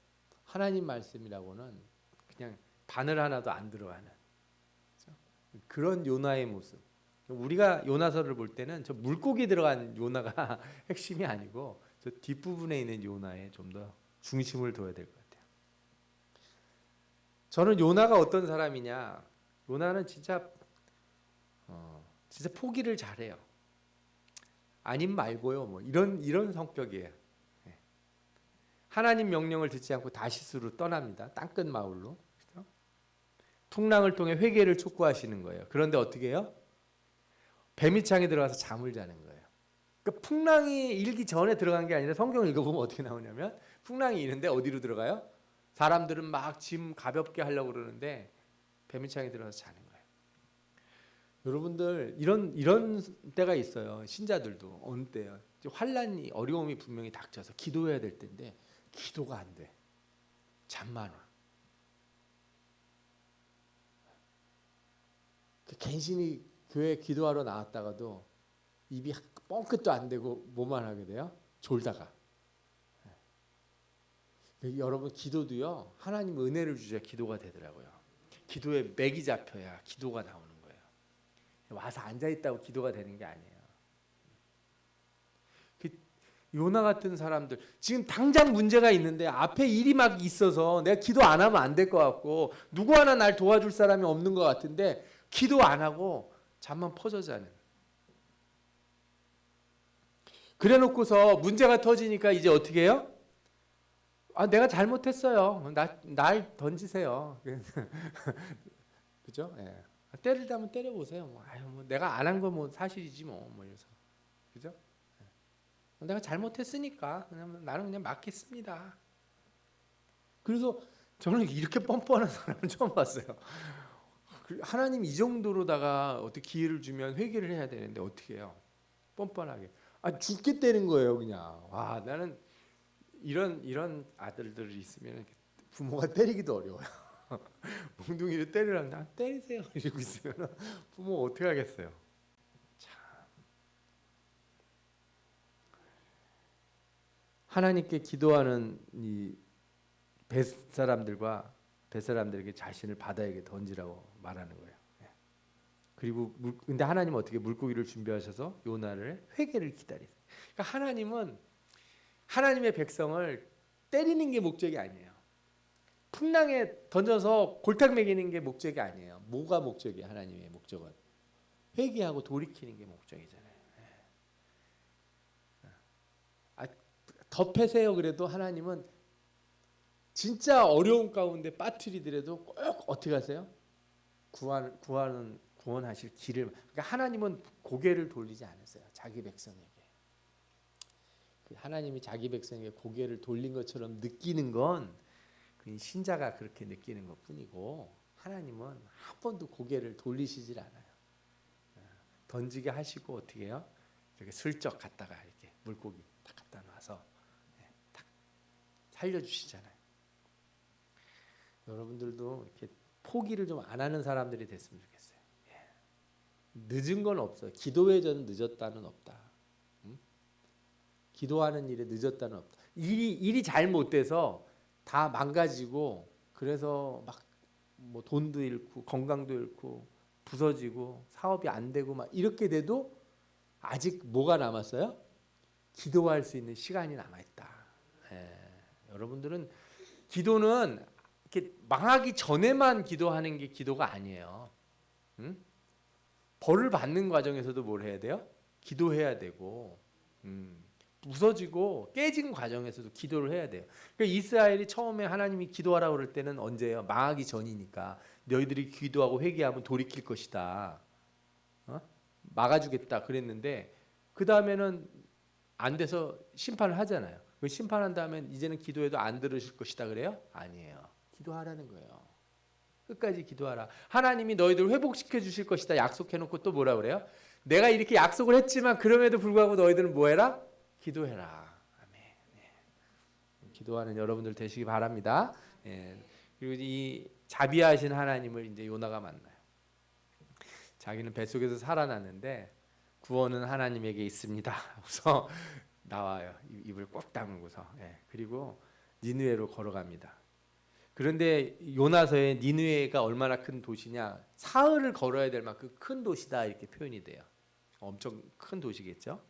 하나님 말씀이라고는 그냥 바늘 하나도 안 들어가는 그런 요나의 모습. 우리가 요나서를 볼 때는 저 물고기 들어간 요나가 핵심이 아니고 저 뒷부분에 있는 요나에 좀 더 중심을 둬야 될 것 같아요. 저는 요나가 어떤 사람이냐? 요나는 진짜 포기를 잘해요. 아님 말고요. 뭐 이런 성격이에요. 하나님 명령을 듣지 않고 다시스로 떠납니다. 땅끝 마을로. 그렇죠? 풍랑을 통해 회개를 촉구하시는 거예요. 그런데 어떻게 해요? 뱀이창에 들어가서 잠을 자는 거예요. 그러니까 풍랑이 일기 전에 들어간 게 아니라 성경을 읽어보면 어떻게 나오냐면 풍랑이 이는데 어디로 들어가요? 사람들은 막 짐 가볍게 하려고 그러는데 뱀이창에 들어가서 자는 거예요. 여러분들 이런 때가 있어요. 신자들도 어느 때요. 환란이 어려움이 분명히 닥쳐서 기도해야 될 때인데 기도가 안 돼. 잠만 와. 간신히 교회 기도하러 나왔다가도 입이 뻥끗도 안 되고 뭐만 하게 돼요? 졸다가. 여러분 기도도요. 하나님 은혜를 주셔야 기도가 되더라고요. 기도에 맥이 잡혀야 기도가 나오는 거예요. 와서 앉아 있다고 기도가 되는 게 아니에요. 요나 같은 사람들 지금 당장 문제가 있는데 앞에 일이 막 있어서 내가 기도 안 하면 안 될 것 같고 누구 하나 날 도와줄 사람이 없는 것 같은데 기도 안 하고 잠만 퍼져 자는. 그래 놓고서 문제가 터지니까 이제 어떻게 해요? 아, 내가 잘못했어요. 날 던지세요. 그죠? 예. 때리다면 때려보세요. 뭐 내가 안 한 거 뭐 사실이지 뭐 이래서. 그죠? 내가 잘못했으니까 나는 그냥 맡겠습니다. 그래서 저는 이렇게 뻔뻔한 사람은 처음 봤어요. 하나님 이 정도로다가 어떻게 기회를 주면 회개를 해야 되는데 어떻게 해요? 뻔뻔하게. 아, 죽겠다는 거예요, 그냥. 와, 나는 이런 아들들이 있으면 부모가 때리기도 어려워요. 몽둥이를 때리라면 나 때리세요 이러고 있으면 부모 어떻게 하겠어요? 참. 하나님께 기도하는 이 뱃사람들과 뱃사람들에게 자신을 바다에게 던지라고 말하는 거예요. 그리고 근데 하나님은 어떻게 물고기를 준비하셔서 요나를 회개를 기다리세요. 그러니까 하나님은 하나님의 백성을 때리는 게 목적이 아니에요. 풍랑에 던져서 골탕 먹이는 게 목적이 아니에요. 뭐가 목적이에요? 하나님의 목적은 회개하고 돌이키는 게 목적이잖아요. 아, 더 패세요. 그래도 하나님은 진짜 어려운 가운데 빠뜨리더라도 꼭 어떻게 하세요? 구원하실 길을. 그러니까 하나님은 고개를 돌리지 않으세요. 자기 백성에게. 하나님이 자기 백성에게 고개를 돌린 것처럼 느끼는 건 그 신자가 그렇게 느끼는 것뿐이고 하나님은 한 번도 고개를 돌리시질 않아요. 던지게 하시고 어떻게 해요? 이렇게 슬쩍 갔다가 이렇게 물고기 딱 갖다 놔서 딱 살려주시잖아요. 여러분들도 이렇게 포기를 좀 안 하는 사람들이 됐으면 좋겠어요. 늦은 건 없어요. 기도에 저는 늦었다는 없다. 기도하는 일에 늦었다는 없다. 일이 잘못돼서 다 망가지고 그래서 막 뭐 돈도 잃고 건강도 잃고 부서지고 사업이 안 되고 막 이렇게 돼도 아직 뭐가 남았어요? 기도할 수 있는 시간이 남아있다. 여러분들은 기도는 이렇게 망하기 전에만 기도하는 게 기도가 아니에요. 벌을 받는 과정에서도 뭘 해야 돼요? 기도해야 되고 부서지고 깨진 과정에서도 기도를 해야 돼요. 그러니까 이스라엘이 처음에 하나님이 기도하라고 그럴 때는 언제예요? 망하기 전이니까. 너희들이 기도하고 회개하면 돌이킬 것이다. 막아주겠다 그랬는데 그 다음에는 안 돼서 심판을 하잖아요. 그 심판한 다음에 이제는 기도해도 안 들으실 것이다 그래요? 아니에요. 기도하라는 거예요. 끝까지 기도하라. 하나님이 너희들 회복시켜 주실 것이다 약속해놓고 또 뭐라 그래요? 내가 이렇게 약속을 했지만 그럼에도 불구하고 너희들은 뭐해라? 기도해라. 아멘. 기도하는 여러분들 되시기 바랍니다. 그리고 이 자비하신 하나님을 이제 요나가 만나요. 자기는 뱃속에서 살아났는데 구원은 하나님에게 있습니다. 그래서 나와요. 입을 꼭 다물고서. 그리고 니느웨로 걸어갑니다. 그런데 요나서에 니느웨가 얼마나 큰 도시냐? 사흘을 걸어야 될 만큼 큰 도시다 이렇게 표현이 돼요. 엄청 큰 도시겠죠.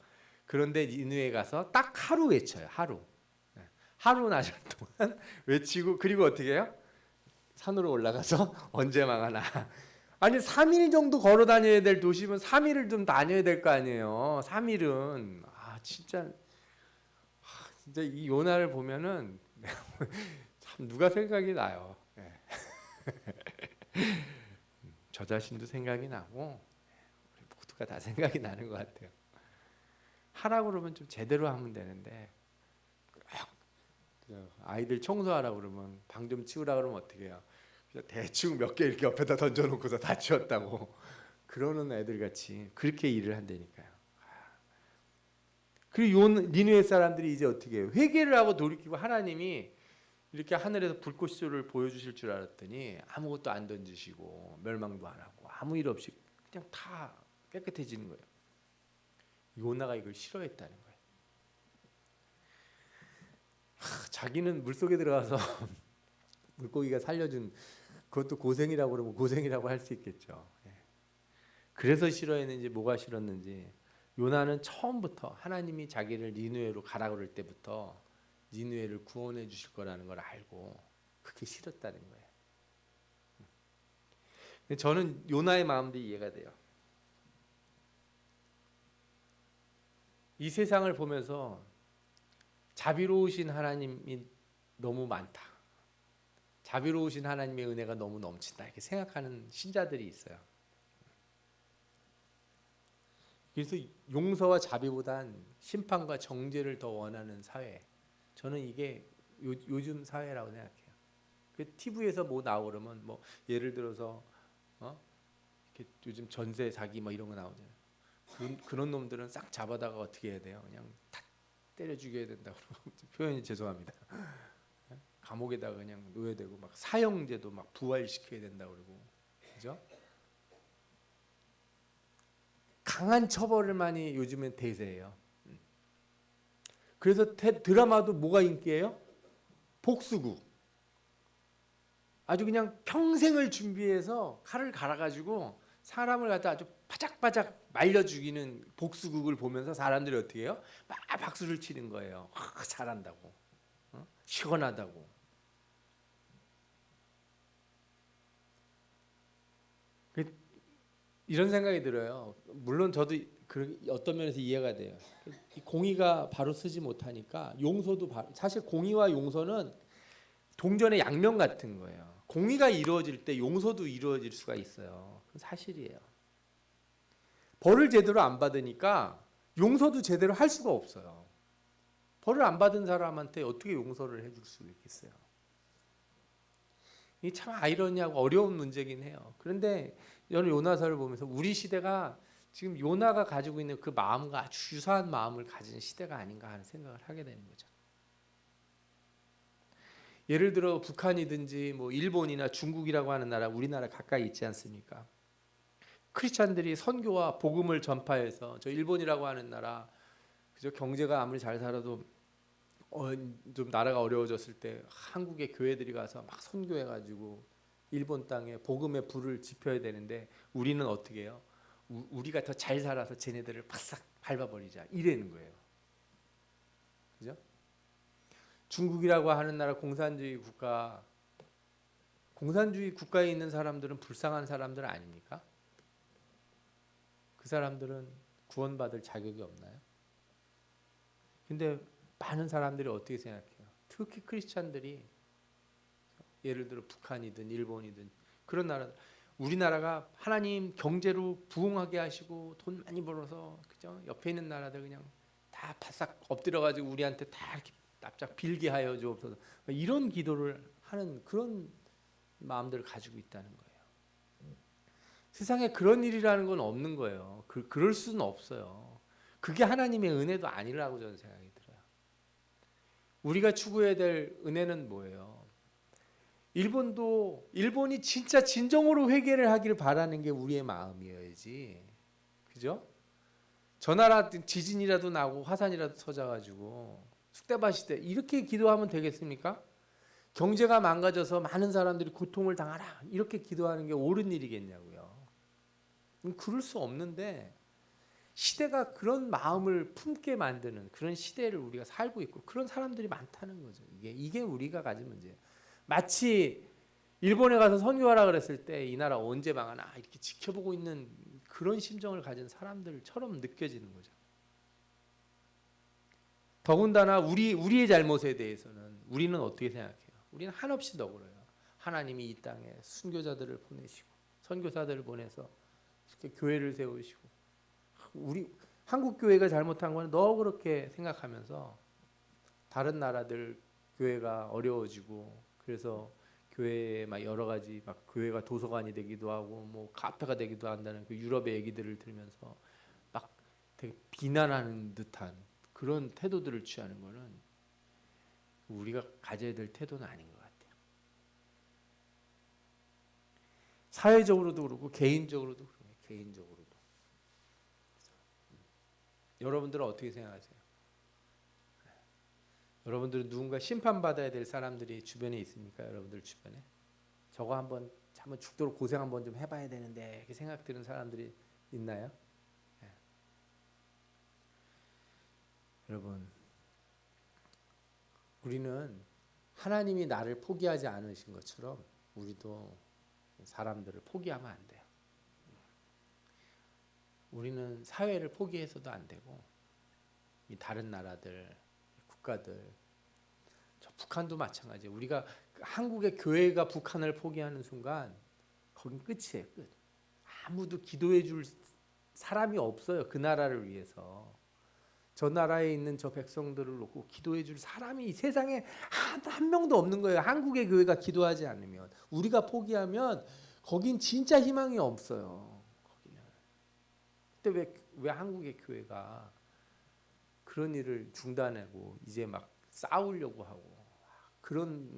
그런데 니느웨에 가서 딱 하루 외쳐요. 하루 나흘 동안 외치고 그리고 어떻게 해요? 산으로 올라가서 언제 망하나. 아니 3일 정도 걸어 다녀야 될 도시면 3일을 좀 다녀야 될 거 아니에요. 3일은 진짜 이 요나를 보면은 참 누가 생각이 나요. 저 자신도 생각이 나고 우리 모두가 다 생각이 나는 것 같아요. 하라고 그러면 좀 제대로 하면 되는데 아이들 청소하라고 그러면 방 좀 치우라 그러면 어떻게 해요? 대충 몇 개 이렇게 옆에다 던져놓고서 다 치웠다고 그러는 애들 같이 그렇게 일을 한다니까요. 그리고 니느웨 사람들이 이제 어떻게 해요? 회개를 하고 돌이키고 하나님이 이렇게 하늘에서 불꽃쇼를 보여주실 줄 알았더니 아무것도 안 던지시고 멸망도 안 하고 아무 일 없이 그냥 다 깨끗해지는 거예요. 요나가 이걸 싫어했다는 거예요. 자기는 물속에 들어가서 물고기가 살려준 그것도 고생이라고 그러면 고생이라고 할 수 있겠죠. 그래서 싫어했는지 뭐가 싫었는지 요나는 처음부터 하나님이 자기를 니느웨로 가라 그럴 때부터 니느웨를 구원해 주실 거라는 걸 알고 그게 싫었다는 거예요. 저는 요나의 마음도 이해가 돼요. 이 세상을 보면서 자비로우신 하나님이 너무 많다. 자비로우신 하나님의 은혜가 너무 넘친다. 이렇게 생각하는 신자들이 있어요. 그래서 용서와 자비보단 심판과 정죄를 더 원하는 사회. 저는 이게 요즘 사회라고 생각해요. 그 TV에서 뭐 나오고 그러면 뭐 예를 들어서 이렇게 요즘 전세 사기 뭐 이런 거 나오잖아요. 그런 놈들은 싹 잡아다가 어떻게 해야 돼요? 그냥 다 때려 죽여야 된다고 표현이 죄송합니다. 감옥에다가 그냥 놓여야 되고 막 사형제도 막 부활시켜야 된다고 그러고 그죠? 강한 처벌을만이 요즘엔 대세예요. 그래서 드라마도 뭐가 인기예요? 복수국. 아주 그냥 평생을 준비해서 칼을 갈아가지고 사람을 갖다 아주 바짝바짝 말려 죽이는 복수국을 보면서 사람들이 어떻게 해요? 막 박수를 치는 거예요. 잘한다고, 시원하다고. 이런 생각이 들어요. 물론 저도 어떤 면에서 이해가 돼요. 공의가 바로 쓰지 못하니까 용서도 사실 공의와 용서는 동전의 양면 같은 거예요. 공의가 이루어질 때 용서도 이루어질 수가 있어요. 그건 사실이에요. 벌을 제대로 안 받으니까 용서도 제대로 할 수가 없어요. 벌을 안 받은 사람한테 어떻게 용서를 해줄 수 있겠어요? 이게 참 아이러니하고 어려운 문제긴 해요. 그런데 저는 요나서를 보면서 우리 시대가 지금 요나가 가지고 있는 그 마음과 아주 유사한 마음을 가진 시대가 아닌가 하는 생각을 하게 되는 거죠. 예를 들어 북한이든지 뭐 일본이나 중국이라고 하는 나라, 우리나라 가까이 있지 않습니까? 크리스찬들이 선교와 복음을 전파해서 저 일본이라고 하는 나라, 그저 경제가 아무리 잘 살아도 좀 나라가 어려워졌을 때 한국의 교회들이 가서 막 선교해가지고 일본 땅에 복음의 불을 지펴야 되는데 우리는 어떻게 해요? 우리가 더 잘 살아서 쟤네들을 바싹 밟아버리자 이래는 거예요. 그죠? 중국이라고 하는 나라 공산주의 국가에 있는 사람들은 불쌍한 사람들 아닙니까? 그 사람들은 구원받을 자격이 없나요? 근데 많은 사람들이 어떻게 생각해요? 특히 크리스찬들이 예를 들어 북한이든 일본이든 그런 나라, 우리나라가 하나님 경제로 부흥하게 하시고 돈 많이 벌어서 그죠? 옆에 있는 나라들 그냥 다 바싹 엎드려가지고 우리한테 다 이렇게 납작 빌게 하여 주옵소서. 이런 기도를 하는 그런 마음들을 가지고 있다는 거예요. 세상에 그런 일이라는 건 없는 거예요. 그럴 수는 없어요. 그게 하나님의 은혜도 아니라고 저는 생각이 들어요. 우리가 추구해야 될 은혜는 뭐예요? 일본이 진짜 진정으로 회개를 하기를 바라는 게 우리의 마음이어야지. 그죠? 저 나라 지진이라도 나고 화산이라도 터져가지고 쑥대밭 시대 이렇게 기도하면 되겠습니까? 경제가 망가져서 많은 사람들이 고통을 당하라 이렇게 기도하는 게 옳은 일이겠냐고요. 그럴 수 없는데 시대가 그런 마음을 품게 만드는 그런 시대를 우리가 살고 있고 그런 사람들이 많다는 거죠. 이게 우리가 가진 문제예요. 마치 일본에 가서 선교하라 그랬을 때 이 나라 언제 망하나 이렇게 지켜보고 있는 그런 심정을 가진 사람들처럼 느껴지는 거죠. 더군다나 우리의 잘못에 대해서는 우리는 어떻게 생각해요? 우리는 한없이 너그러요. 하나님이 이 땅에 순교자들을 보내시고 선교사들을 보내서 이렇게 교회를 세우시고 우리 한국 교회가 잘못한 건 너그럽게 생각하면서 다른 나라들 교회가 어려워지고 그래서 교회에 막 여러 가지 막 교회가 도서관이 되기도 하고 뭐 카페가 되기도 한다는 그 유럽의 얘기들을 들으면서 막 되게 비난하는 듯한 그런 태도들을 취하는 거는 우리가 가져야 될 태도는 아닌 것 같아요. 사회적으로도 그렇고 개인적으로도 그래요. 개인적으로도. 여러분들은 어떻게 생각하세요? 여러분들은 누군가 심판받아야 될 사람들이 주변에 있습니까? 여러분들 주변에? 저거 한번 죽도록 고생 한번 좀 해봐야 되는데 이렇게 생각 드는 사람들이 있나요? 네. 여러분, 우리는 하나님이 나를 포기하지 않으신 것처럼 우리도 사람들을 포기하면 안 돼요. 우리는 사회를 포기해서도 안 되고 이 다른 나라들, 국가들, 저 북한도 마찬가지예요. 우리가 한국의 교회가 북한을 포기하는 순간 거긴 끝이에요. 끝. 아무도 기도해 줄 사람이 없어요. 그 나라를 위해서. 저 나라에 있는 저 백성들을 놓고 기도해 줄 사람이 이 세상에 한 명도 없는 거예요. 한국의 교회가 기도하지 않으면. 우리가 포기하면 거긴 진짜 희망이 없어요. 거기는. 근데 왜 한국의 교회가 그런 일을 중단하고 이제 막 싸우려고 하고 그런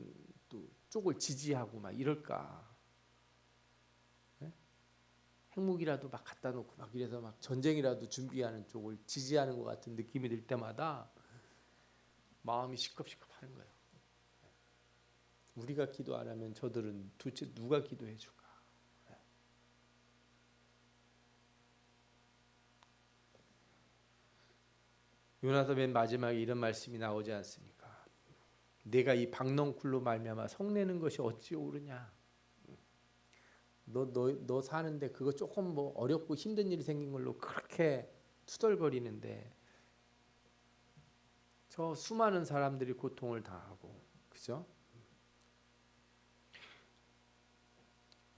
또 쪽을 지지하고 막 이럴까? 네? 핵무기라도 막 갖다 놓고 막 이래서 막 전쟁이라도 준비하는 쪽을 지지하는 것 같은 느낌이 들 때마다 마음이 시겁시겁하는 거예요. 우리가 기도 안 하면 저들은 도대체 누가 기도해 줄까? 요나서 맨 마지막에 이런 말씀이 나오지 않습니까? 내가 이 박넝쿨로 말미암아 성내는 것이 어찌 옳으냐? 너 사는데 그거 조금 뭐 어렵고 힘든 일이 생긴 걸로 그렇게 투덜거리는데 저 수많은 사람들이 고통을 당하고 그죠?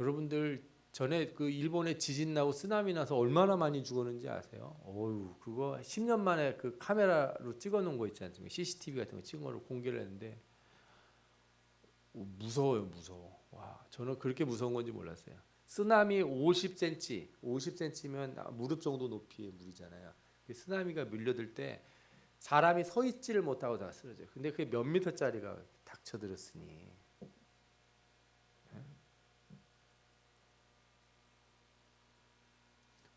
여러분들 전에 그 일본에 지진 나고 쓰나미 나서 얼마나 많이 죽었는지 아세요? 어유 그거 10년 만에 그 카메라로 찍어 놓은 거 있지 않습니까? CCTV 같은 거 찍은 걸로 공개를 했는데 무서워요, 무서워. 와, 저는 그렇게 무서운 건지 몰랐어요. 쓰나미 50cm, 50cm면 무릎 정도 높이의 물이잖아요. 쓰나미가 밀려들 때 사람이 서 있지를 못하고 다 쓰러져요. 근데 그게 몇 미터짜리가 닥쳐들었으니.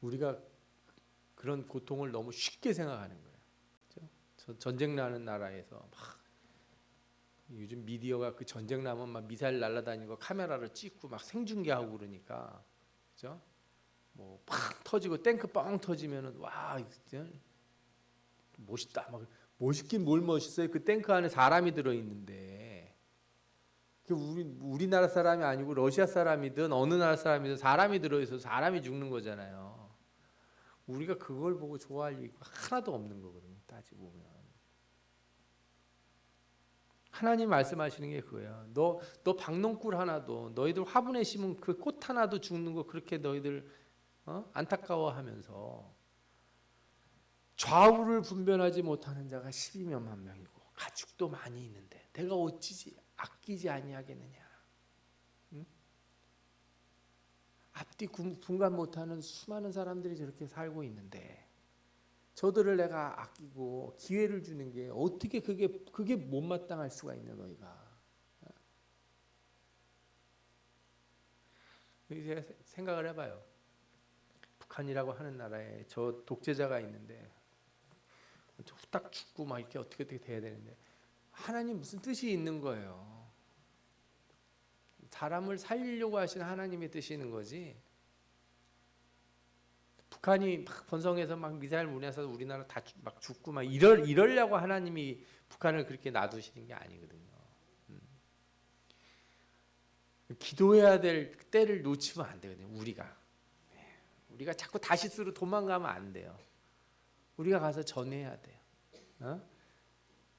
우리가 그런 고통을 너무 쉽게 생각하는 거예요. 그렇죠? 전쟁 나는 나라에서 막 요즘 미디어가 그 전쟁 나면 막 미사일 날아다니고 카메라를 찍고 막 생중계하고 그러니까 그죠? 뭐 팍 터지고 탱크 뻥 터지면은 와 진짜 멋있다 막 멋있긴 뭘 멋있어요. 그 탱크 안에 사람이 들어 있는데 그 우리나라 사람이 아니고 러시아 사람이든 어느 나라 사람이든 사람이 들어 있어서 사람이 죽는 거잖아요. 우리가 그걸 보고 좋아할 이유가 하나도 없는 거거든요. 따지고 보면. 하나님 말씀하시는 게 그거야. 너 박농꿀 하나도 너희들 화분에 심은 그 꽃 하나도 죽는 거 그렇게 너희들 안타까워하면서 좌우를 분별하지 못하는 자가 12만 명이고 가축도 많이 있는데 내가 어찌지 아끼지 아니하겠느냐. 응? 앞뒤 분간 못하는 수많은 사람들이 저렇게 살고 있는데 저들을 내가 아끼고 기회를 주는 게 어떻게 그게 못마땅할 수가 있냐 너희가. 이제 생각을 해봐요. 북한이라고 하는 나라에 저 독재자가 있는데 후딱 죽고 막 이렇게 어떻게 돼야 되는데 하나님 무슨 뜻이 있는 거예요. 사람을 살리려고 하시는 하나님의 뜻이 있는 거지. 북한이 막 번성해서 막 미사일 보내서 우리나라 다 막 죽고 막 이러려고 하나님이 북한을 그렇게 놔두시는 게 아니거든요. 기도해야 될 때를 놓치면 안 되거든요. 우리가 자꾸 다시스로 도망가면 안 돼요. 우리가 가서 전해야 돼요.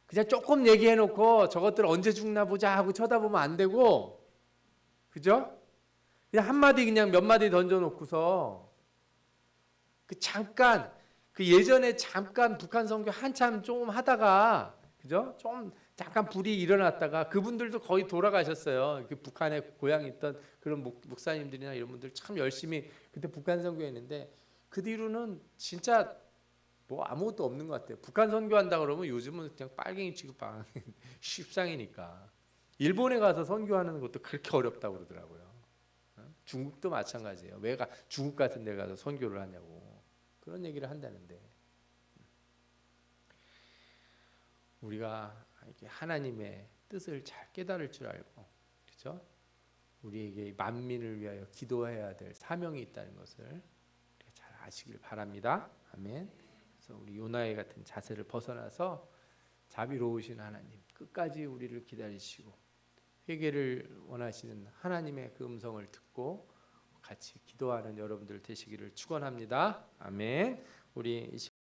그냥 조금 얘기해놓고 저것들 언제 죽나 보자 하고 쳐다보면 안 되고, 그죠? 그냥 한마디 그냥 몇 마디 던져놓고서 그 예전에 잠깐 북한 선교 한참 좀 하다가 그죠? 좀 잠깐 불이 일어났다가 그분들도 거의 돌아가셨어요. 그 북한에 고향 있던 그런 목사님들이나 이런 분들 참 열심히 그때 북한 선교했는데 그 뒤로는 진짜 뭐 아무것도 없는 것 같아요. 북한 선교한다 그러면 요즘은 그냥 빨갱이 취급받는 십상이니까. 일본에 가서 선교하는 것도 그렇게 어렵다고 그러더라고요. 중국도 마찬가지예요. 왜 중국 같은 데 가서 선교를 하냐고 그런 얘기를 한다는데 우리가 이렇게 하나님의 뜻을 잘 깨달을 줄 알고 그렇죠? 우리에게 만민을 위하여 기도해야 될 사명이 있다는 것을 잘 아시길 바랍니다. 아멘. 그래서 우리 요나의 같은 자세를 벗어나서 자비로우신 하나님 끝까지 우리를 기다리시고 회개를 원하시는 하나님의 그 음성을 듣고 같이 기도하는 여러분들 되시기를 축원합니다. 아멘. 우리